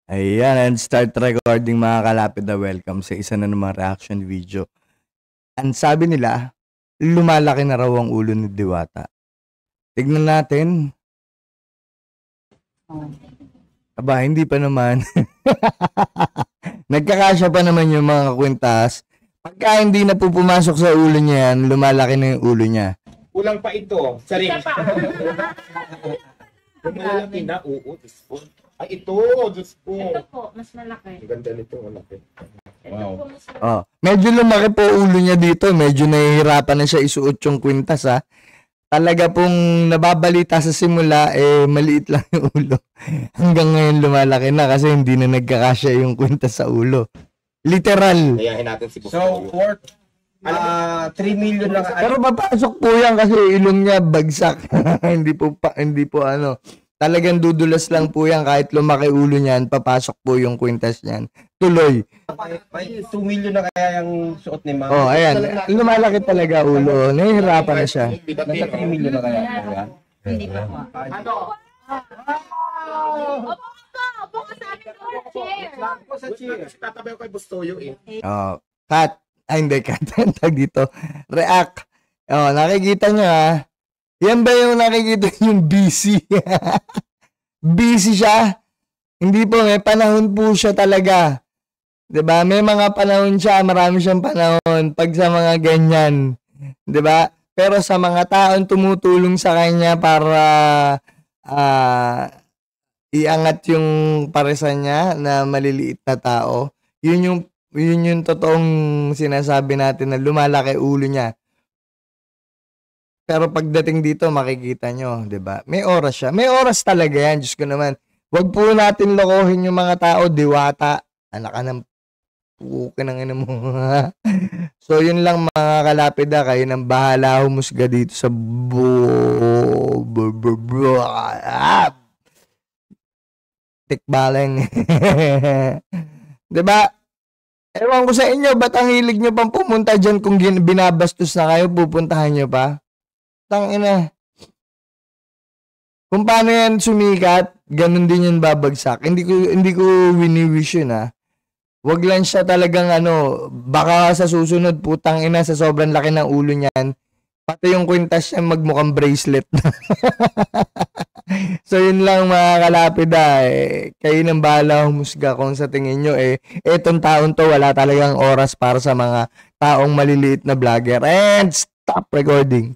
Ayan, and start recording mga kalapit na welcome sa isa na namang reaction video. Ang sabi nila, lumalaki na raw ang ulo ni Diwata. Tignan natin. Aba, hindi pa naman. Nagkakasya pa naman yung mga kwintas. Pagka hindi na po pumasok sa ulo niya yan, lumalaki na yung ulo niya. Kulang pa ito. Sorry. Malaki na, oo. Ay, ito. Diyos ko. Ito po, mas malaki. Ang ganda nito, malaki. Ito po, mas malaki. Oh, medyo lumaki po ulo niya dito. Medyo nahihirapan na siya isuot yung kwintas ha. Talaga pong nababalita sa simula, maliit lang yung ulo. Hanggang ngayon lumalaki na kasi hindi na nagkakasya yung kwintas sa ulo. Literal. Kayahin natin si Boss. So, worth 3 million lang. Pero papasok po yan kasi ilong niya bagsak. hindi po ano. Talagang dudulas lang po yan kahit lumaki ulo niyan, papasok po yung kwintas niyan. Tuloy. May 2 million na kaya yung suot ni Ma'am. Oh, ayan. Lumalaki talaga ulo. Nahihirapan na siya. Nasa 3 million na kaya. Ayan. Hindi pa po. Ano? Opo ka sa amin ko sa chair. Kasi tatabayo kay Bustoyo eh. Oh, cut. Ay, hindi cut. Tag dito. React. Oh, nakikita niyo ha. Yan ba yung nakikita yung busy? Busy siya. Hindi po, may panahon po siya talaga. 'Di ba? May mga panahon siya, marami siyang panahon pag sa mga ganyan. 'Di ba? Pero sa mga taong tumutulong sa kanya para iangat yung paresan niya na maliliit na tao, yun yung totoong sinasabi natin na lumalaki ulo niya. Pero pagdating dito, makikita nyo, 'di ba? May oras siya. May oras talaga yan. Diyos ko naman. Huwag po natin lokohin yung mga tao. Diwata. Anak ka ng puke ng ina mo. So, yun lang mga kalapida. Kayo nang bahala humusga dito sa tikbaleng. 'Di ba? Ewan ko sa inyo, ba't ang hilig nyo pang pumunta dyan kung binabastos na kayo, pupuntahan nyo pa? Tangina. Kung paano yan sumikat, ganun din yan babagsak. Hindi ko wini-wish yun ha. Wag lang siya talagang baka sa susunod putang ina sa sobrang laki ng ulo niyan, pati yung kwintas niya magmukhang bracelet na. So yun lang mga kalapida, kayo nang bahala humusga kung sa tingin nyo etong taon to wala talagang oras para sa mga taong maliliit na vlogger. And stop recording.